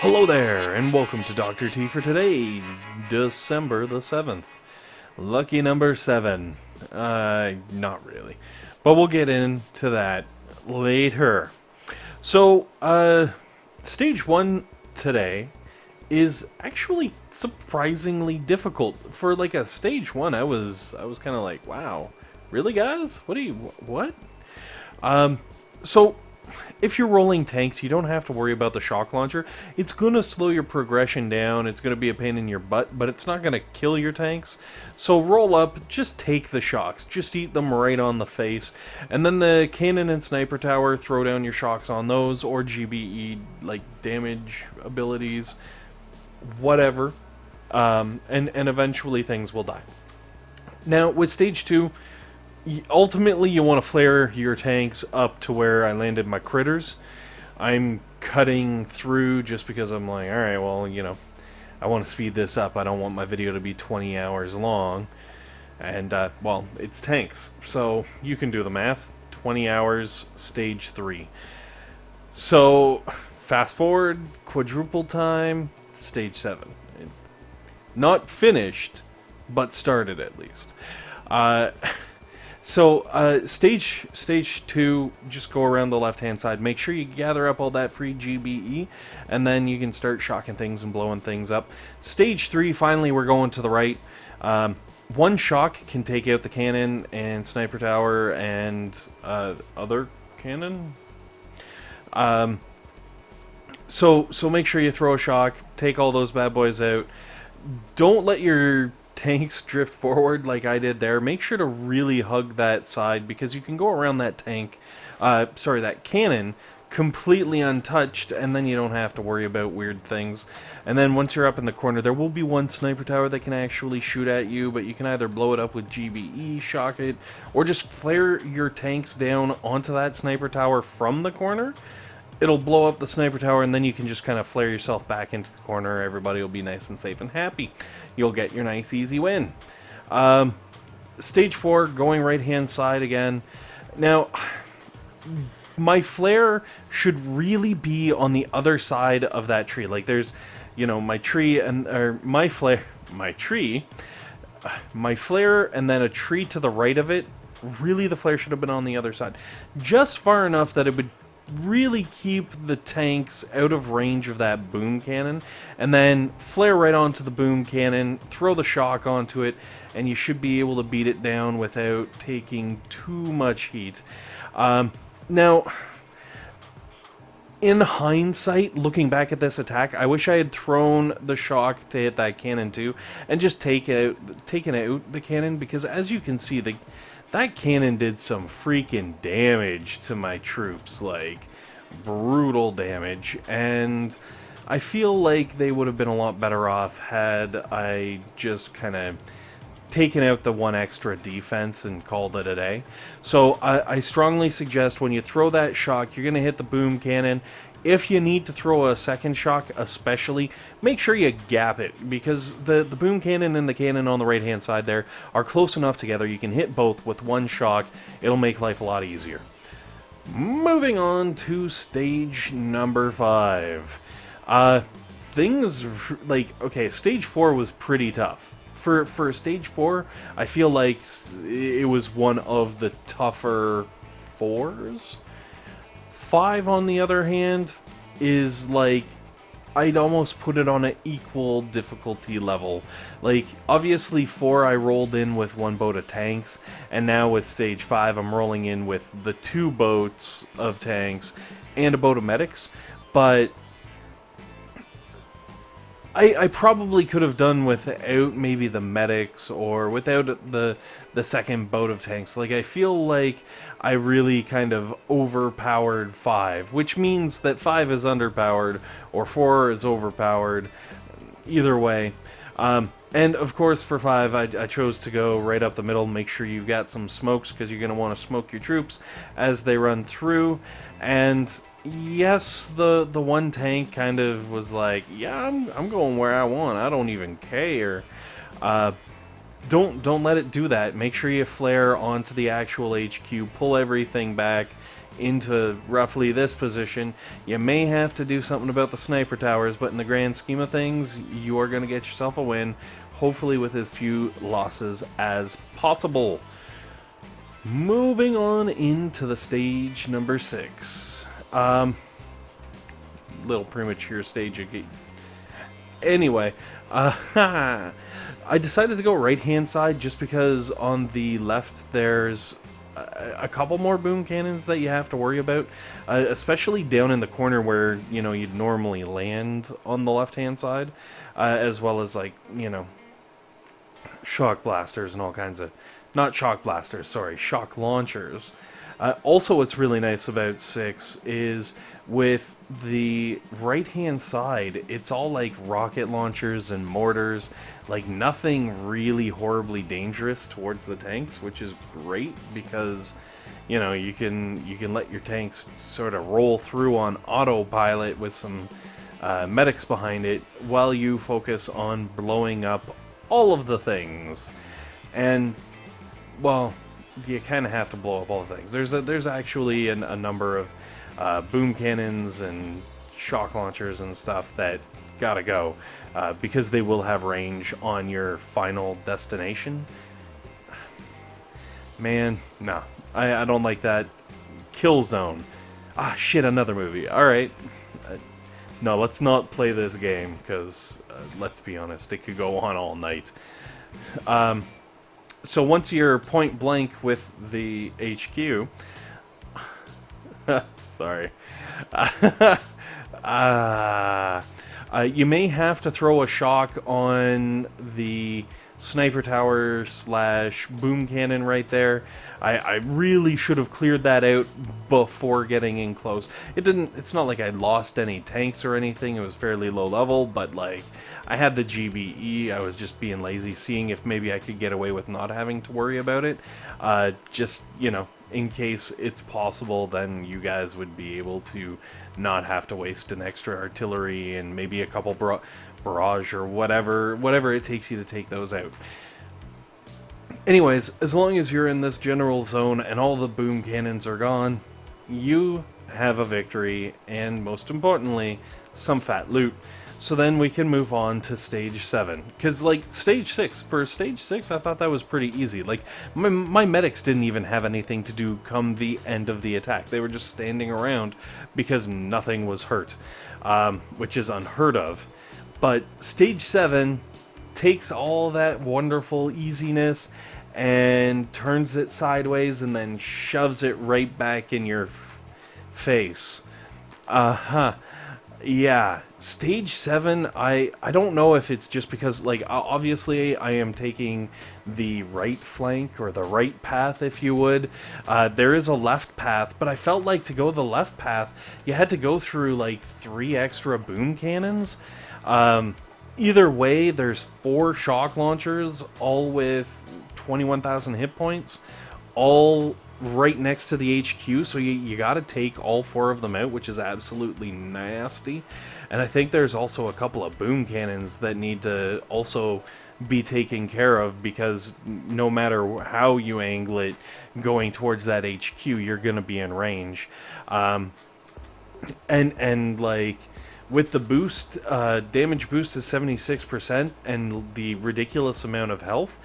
Hello there, and welcome to Dr. T for today, December the 7th. Lucky number 7. Not really. But we'll get into that later. So, Stage 1 today is actually surprisingly difficult. For like a Stage 1, I was kind of like, wow, really guys? What? So, if you're rolling tanks, you don't have to worry about the shock launcher. It's going to slow your progression down, it's going to be a pain in your butt, but it's not going to kill your tanks. So roll up, just take the shocks, just eat them right on the face, and then the cannon and sniper tower, throw down your shocks on those, or GBE, like damage abilities, whatever, and eventually things will die. Now, with Stage 2, ultimately, you want to flare your tanks up to where I landed my critters. I'm cutting through just because I'm like, alright, well, you know, I want to speed this up. I don't want my video to be 20 hours long. And, well, it's tanks. So, you can do the math. 20 hours, Stage 3. So, fast forward, quadruple time, Stage 7. Not finished, but started at least. So, stage 2, just go around the left-hand side. Make sure you gather up all that free GBE, and then you can start shocking things and blowing things up. Stage 3, finally, we're going to the right. One shock can take out the cannon and sniper tower and other cannon. So make sure you throw a shock, take all those bad boys out. Don't let your tanks drift forward like I did there. Make sure to really hug that side, because you can go around that that cannon completely untouched, and then you don't have to worry about weird things. And then once you're up in the corner, there will be one sniper tower that can actually shoot at you, but you can either blow it up with GBE, shock it, or just flare your tanks down onto that sniper tower from the corner. It'll blow up the sniper tower, and then you can just kind of flare yourself back into the corner. Everybody will be nice and safe and happy. You'll get your nice, easy win. Stage 4, going right-hand side again. Now, my flare should really be on the other side of that tree. Like, there's, you know, my tree and my flare, my flare, and then a tree to the right of it. Really, the flare should have been on the other side, just far enough that it would really keep the tanks out of range of that boom cannon, and then flare right onto the boom cannon, throw the shock onto it, and you should be able to beat it down without taking too much heat. Now, in hindsight, looking back at this attack, I wish I had thrown the shock to hit that cannon too, and just taken out the cannon, because as you can see, that cannon did some freaking damage to my troops, like brutal damage, and I feel like they would have been a lot better off had I just kind of taken out the one extra defense and called it a day. So I strongly suggest when you throw that shock, you're going to hit the boom cannon. If you need to throw a second shock, especially, make sure you gap it, because the boom cannon and the cannon on the right-hand side there are close enough together. You can hit both with one shock. It'll make life a lot easier. Moving on to stage number 5. Things, like, okay, stage 4 was pretty tough. For stage 4, I feel like it was one of the tougher 4s. 5, on the other hand, is like, I'd almost put it on an equal difficulty level. Like, obviously 4 I rolled in with one boat of tanks, and now with stage 5 I'm rolling in with the 2 boats of tanks and a boat of medics, but I probably could have done without maybe the medics, or without the second boat of tanks. Like, I feel like I really kind of overpowered 5, which means that 5 is underpowered, or 4 is overpowered, either way. And of course for 5, I chose to go right up the middle. Make sure you've got some smokes, because you're going to want to smoke your troops as they run through. And yes, the one tank kind of was like, yeah, I'm going where I want. I don't even care. Don't let it do that. Make sure you flare onto the actual HQ, pull everything back, into roughly this position. You may have to do something about the sniper towers, but in the grand scheme of things, you are going to get yourself a win, hopefully with as few losses as possible. Moving on into the stage number 6. Little premature stage again. Anyway, I decided to go right-hand side just because on the left there's a couple more boom cannons that you have to worry about, especially down in the corner where, you know, you'd normally land on the left-hand side, as well as, like, you know, shock blasters and all kinds of... Not shock blasters, sorry, shock launchers. Also, what's really nice about 6 is with the right-hand side, it's all like rocket launchers and mortars, like nothing really horribly dangerous towards the tanks, which is great because, you know, you can let your tanks sort of roll through on autopilot with some medics behind it while you focus on blowing up all of the things. And, well, you kind of have to blow up all the things. There's actually a number of boom cannons and shock launchers and stuff that gotta go because they will have range on your final destination. Man, no, I don't like that. Kill Zone. Ah, shit, another movie. Alright. No, let's not play this game because, let's be honest, it could go on all night. So once you're point blank with the HQ, sorry, you may have to throw a shock on the sniper tower / boom cannon right there. I really should have cleared that out before getting in close. It's not like I lost any tanks or anything. It was fairly low level, but like I had the GBE. I was just being lazy, seeing if maybe I could get away with not having to worry about it. Just, you know, in case it's possible, then you guys would be able to not have to waste an extra artillery and maybe a couple barrage or whatever it takes you to take those out. Anyways, as long as you're in this general zone and all the boom cannons are gone, you have a victory and, most importantly, some fat loot. So then we can move on to stage 7. Because, like, for stage 6, I thought that was pretty easy. Like, my medics didn't even have anything to do come the end of the attack. They were just standing around because nothing was hurt, which is unheard of. But stage 7 takes all that wonderful easiness and turns it sideways and then shoves it right back in your face. Yeah, stage 7, I don't know if it's just because, like, obviously I am taking the right flank, or the right path, if you would. There is a left path, but I felt like to go the left path, you had to go through, like, 3 extra boom cannons. Either way, there's 4 shock launchers, all with 21,000 hit points, all right next to the HQ, so you gotta take all 4 of them out, which is absolutely nasty. And I think there's also a couple of boom cannons that need to also be taken care of, because no matter how you angle it going towards that HQ, you're gonna be in range. And like, with the boost, damage boost is 76%, and the ridiculous amount of health,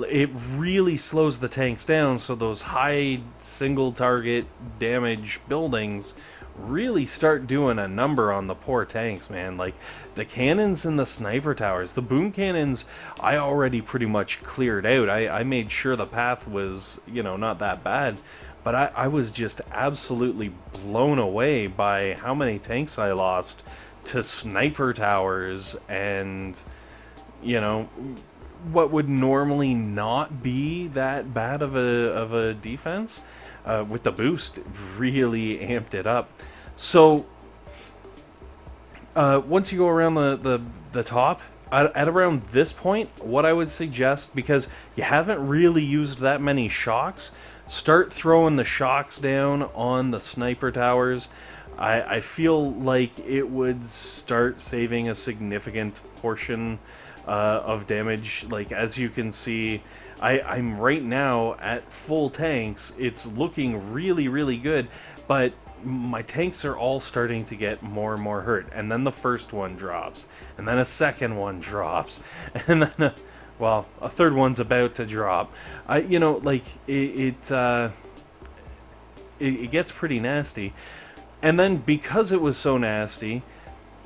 it really slows the tanks down, so those high single target damage buildings really start doing a number on the poor tanks, man. Like, the cannons and the sniper towers, the boom cannons, I already pretty much cleared out. I made sure the path was, you know, not that bad, but I was just absolutely blown away by how many tanks I lost to sniper towers and, you know, what would normally not be that bad of a defense. With the boost, really amped it up. So once you go around the top, at around this point, what I would suggest, because you haven't really used that many shocks, start throwing the shocks down on the sniper towers. I feel like it would start saving a significant portion of damage. Like, as you can see, I'm right now at full tanks. It's looking really, really good, but my tanks are all starting to get more and more hurt. And then the first one drops, and then a second one drops, and then a third one's about to drop. It gets pretty nasty. And then because it was so nasty,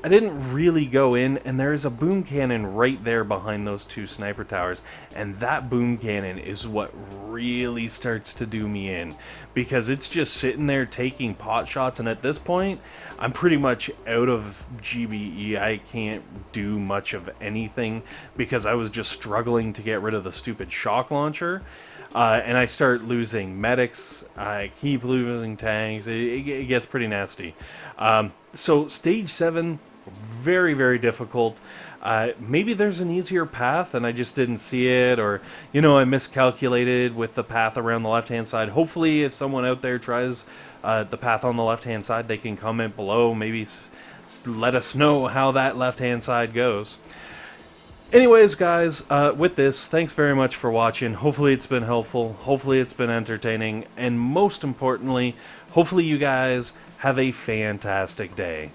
I didn't really go in, and there is a boom cannon right there behind those two sniper towers, and that boom cannon is what really starts to do me in, because it's just sitting there taking pot shots, and at this point, I'm pretty much out of GBE. I can't do much of anything, because I was just struggling to get rid of the stupid shock launcher. And I start losing medics, I keep losing tanks, it gets pretty nasty. So stage 7, very, very difficult. Maybe there's an easier path and I just didn't see it, or, I miscalculated with the path around the left-hand side. Hopefully, if someone out there tries the path on the left-hand side, they can comment below, maybe let us know how that left-hand side goes. Anyways, guys, with this, thanks very much for watching. Hopefully it's been helpful, hopefully it's been entertaining, and most importantly, hopefully you guys have a fantastic day.